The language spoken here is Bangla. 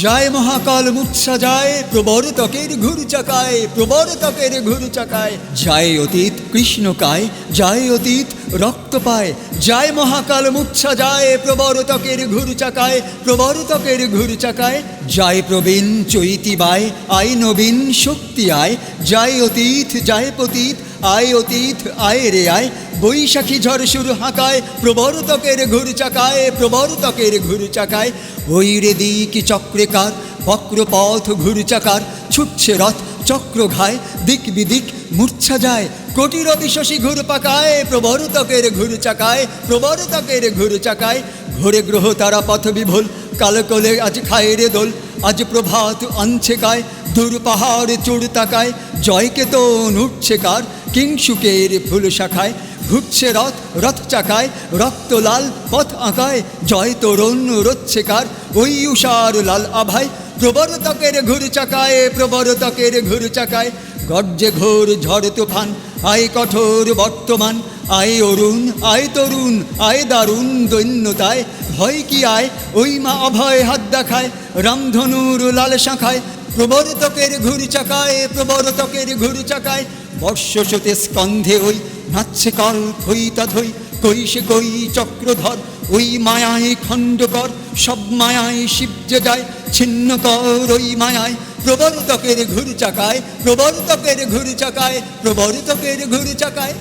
যায় মহাকাল মূর্ছা যায় প্রবর্তকের ঘুরচাকায়, প্রবর্তকের ঘুরচাকায়। যায় অতীত কৃষ্ণকায়, যায় অতীত রক্ত পায়। যায় মহাকাল মূর্ছা যায় প্রবর্তকের ঘুরচাকায়, প্রবর্তকের ঘুরচাকায়। যায় প্রবীণ চৈতিবায় আয় নবীন শক্তি আয়। যায় অতীত যায় পতীত আয় অতীত আয় রে আয়। বৈশাখী ঝড় সুর হাঁকায় প্রবর্তকের ঘুরচাকায়, প্রবর্তকের ঘুরচাকায়। ওই রে দিক চক্রেকার বক্রপথ ঘুরচাকার। ছুটছে রথ চক্র ঘায় দিক বিদিক মূর্ছা যায়। কোটি রবি শশী ঘুর পাকায় প্রবর্তকের ঘুরচাকায়, প্রবর্তকের ঘুরচাকায়। ঘোরে গ্রহ তারা পথ বিভোল কালকলে আজ খায় রে দোল। আজ প্রভাত আনছে কায় দূর পাহাড় চূড় তাকায়। জয়কে তো উঠছে কার কিংসুকের ফুল শাখায়। ঘুরছে রথ রথ চাকায় রক্ত লাল পথ আঁকায়। জয় তরুণ রচ্ছে কার ওই উষার লাল আভায়। প্রবর্তকের ঘুরচাকায়, প্রবর্তকের ঘুরচাকায়। গর্জে ঘোর ঝড় তুফান আয় কঠোর বর্তমান। আয় অরুণ আয় তরুণ আয় দারুণ দৈন্যতায়। ভয় কি আয় ওই মা অভয় হাত দেখায় রামধনুর লাল শাখায়। প্রবর্তকের ঘুরচাকায়, প্রবর্তকের ঘুরচাকায়। বর্ষসতে স্কন্ধে ওই নাচছে কল থইতা ধই। কই সে কই চক্রধর ওই মায়ায় খণ্ড কর। সব মায়ায় শিব যে যায় ছিন্ন কর ওই মায়ায়। প্রবর্তকের ঘুরচাকায়, প্রবর্তকের ঘুরচাকায়, প্রবর্তকের ঘুরচাকায়।